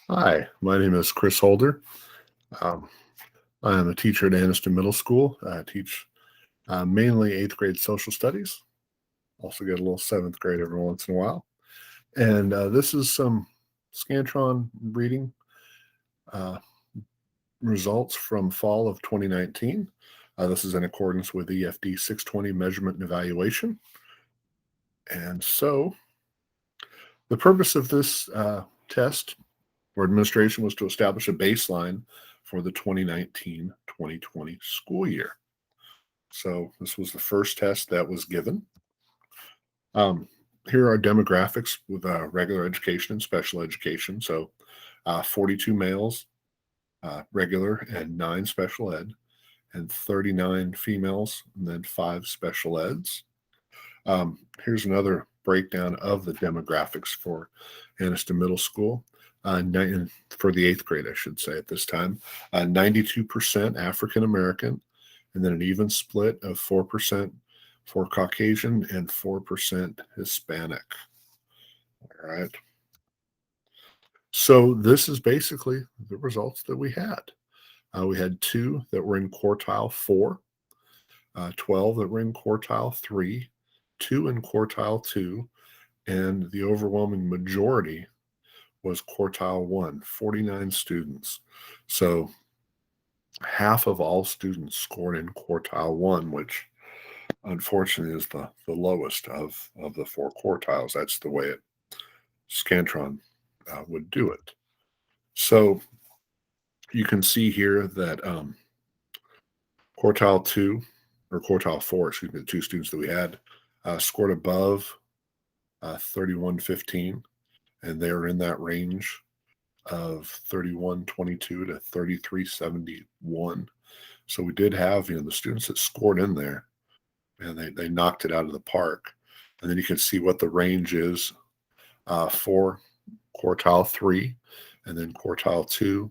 Hi, my name is Chris Holder. Um, I am a teacher at Anniston Middle School. I teach mainly eighth grade social studies. Also get a little seventh grade every once in a while. And this is some Scantron reading uh, results from fall of 2019. This is in accordance with EFD 620 measurement and evaluation. And so the purpose of this test or administration was to establish a baseline for the 2019-2020 school year. So this was the first test that was given. Um, Here are demographics with regular education and special education. So 42 males, regular, and 9 special ed, and 39 females, and then 5 special eds. Here's another breakdown of the demographics for Anniston Middle School. For the eighth grade, I should say, at this time, 92% African American, and then an even split of 4% for Caucasian and 4% Hispanic. All right. So this is basically the results that we had. We had 2 that were in quartile 4, 12 that were in quartile 3, 2 in quartile 2, and the overwhelming majority was quartile 1, 49 students. So half of all students scored in quartile 1, which unfortunately is the lowest of the 4 quartiles. That's the way Scantron would do it. So you can see here that quartile 2 or quartile 4, excuse me, the 2 students that we had scored above 3115, and they were in that range of 3122 to 3371. So we did have, the students that scored in there, and they knocked it out of the park. And then you can see what the range is for quartile 3, and then quartile 2,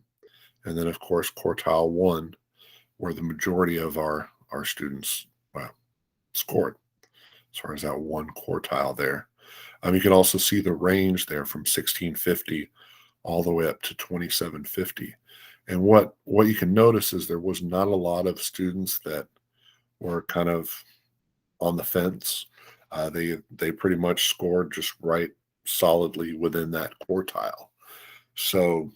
and then of course quartile 1, where the majority of our students scored as far as that one quartile there. You can also see the range there from 1650 all the way up to 2750. And what you can notice is there was not a lot of students that were kind of on the fence. They pretty much scored just right solidly within that quartile. So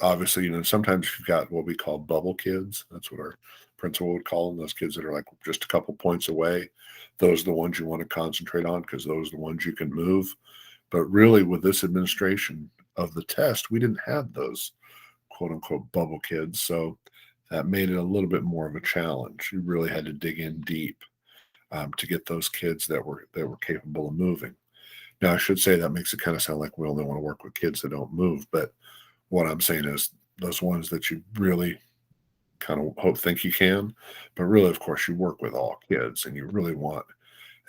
obviously, sometimes you've got what we call bubble kids. That's what our principal would call them. Those kids that are like just a couple points away. Those are the ones you want to concentrate on because those are the ones you can move. But really, with this administration of the test, we didn't have those quote unquote bubble kids. So that made it a little bit more of a challenge. You really had to dig in deep to get those kids that were capable of moving. Now, I should say that makes it kind of sound like we only want to work with kids that don't move, but what I'm saying is those ones that you really kind of think you can, but really, of course, you work with all kids, and you really want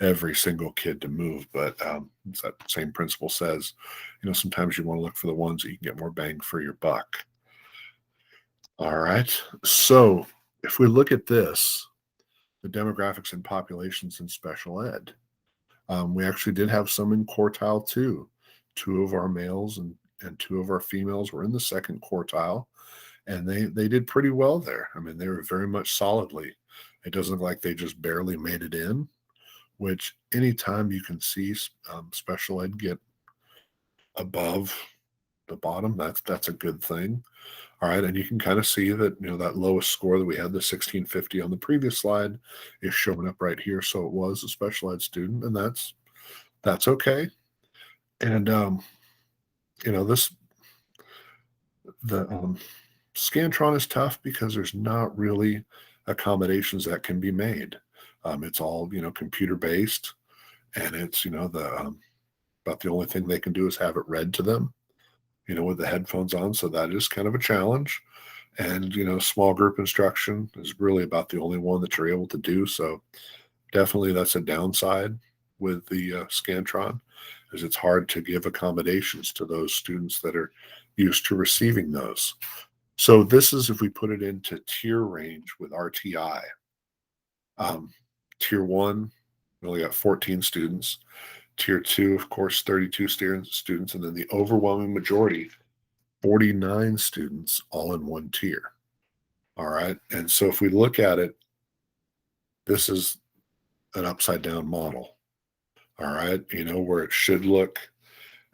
every single kid to move. But as that same principle says, sometimes you want to look for the ones that you can get more bang for your buck. All right. So if we look at this, the demographics and populations in special ed, we actually did have some in quartile 2. 2 of our males and 2 of our females were in the second quartile, and they did pretty well there. I mean, they were very much solidly. It doesn't look like they just barely made it in, which anytime you can see special ed get above the bottom, that's a good thing. All right, and you can kind of see that that lowest score that we had, the 1650 on the previous slide, is showing up right here. So it was a special ed student, and that's okay. And this the Scantron is tough because there's not really accommodations that can be made. It's all computer based, and it's about the only thing they can do is have it read to them, with the headphones on. So that is kind of a challenge. And small group instruction is really about the only one that you're able to do. So definitely that's a downside with the Scantron, is it's hard to give accommodations to those students that are used to receiving those. So this is if we put it into tier range with RTI. Um, Tier 1, we only got 14 students. Tier 2, of course, 32 students, and then the overwhelming majority 49 students all in one tier. All right. And so if we look at it, this is an upside down model. All right. Where it should look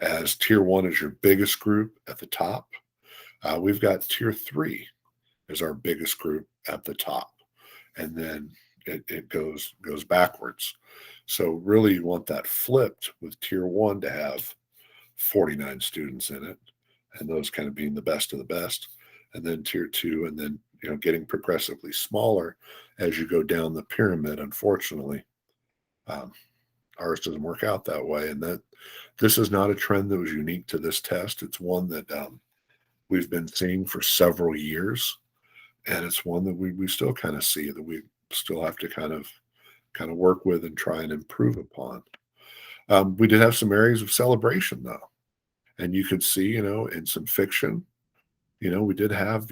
as tier one is your biggest group at the top. We've got tier three as our biggest group at the top. And then it goes backwards. So really you want that flipped with tier one to have 49 students in it, and those kind of being the best of the best. And then tier two, and then getting progressively smaller as you go down the pyramid. Unfortunately, um, ours doesn't work out that way, and that this is not a trend that was unique to this test. It's one that we've been seeing for several years, and it's one that we still kind of see that we still have to kind of work with and try and improve upon. We did have some areas of celebration though, and you could see, in some fiction, we did have,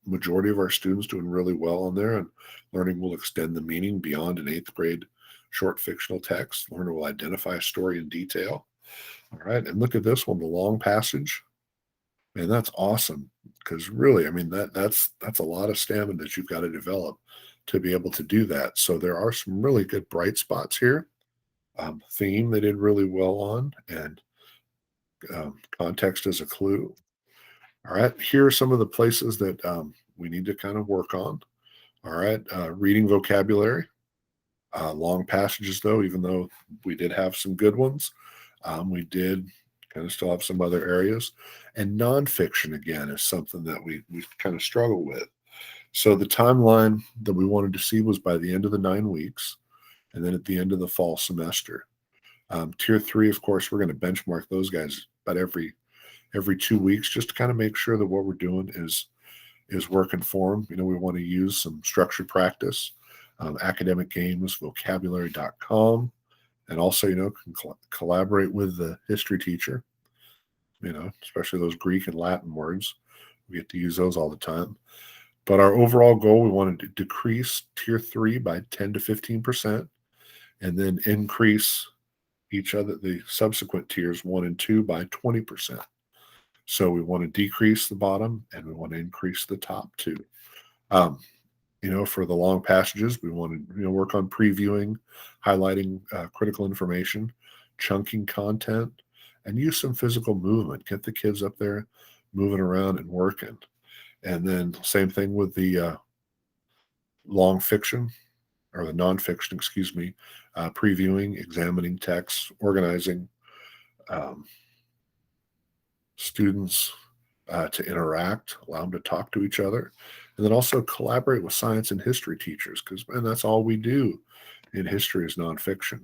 majority of our students doing really well on there, and learning will extend the meaning beyond an eighth grade short fictional text. Learner will identify a story in detail. All right, and look at this one, the long passage. Man, that's awesome because really, I mean that's a lot of stamina that you've got to develop to be able to do that. So there are some really good bright spots here. Theme they did really well on, and context as a clue. All right, here are some of the places that we need to kind of work on. All right, reading vocabulary, long passages though, even though we did have some good ones, we did kind of still have some other areas. And nonfiction again is something that we kind of struggle with. So the timeline that we wanted to see was by the end of the 9 weeks, and then at the end of the fall semester. Tier three, of course, we're going to benchmark those guys about every 2 weeks just to kind of make sure that what we're doing is working for them. We want to use some structured practice, academic games, vocabulary.com, and also, collaborate with the history teacher, especially those Greek and Latin words. We get to use those all the time. But our overall goal, we wanted to decrease tier three by 10 to 15%, and then increase the subsequent tiers one and two by 20%. So we want to decrease the bottom and we want to increase the top two. Um, for the long passages, we want to work on previewing, highlighting critical information, chunking content, and use some physical movement. Get the kids up there moving around and working. And then same thing with the long fiction or the nonfiction, excuse me, previewing, examining texts, organizing um, students to interact, allow them to talk to each other, and then also collaborate with science and history teachers because, man, that's all we do in history is nonfiction.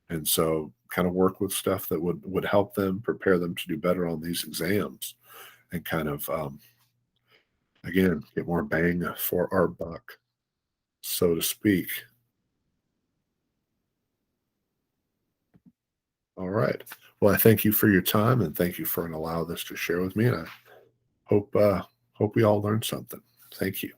And so kind of work with stuff that would help them, prepare them to do better on these exams, and kind of, again, get more bang for our buck, so to speak. All right. Well, I thank you for your time and thank you for allowing this to share with me. And I hope we all learned something. Thank you.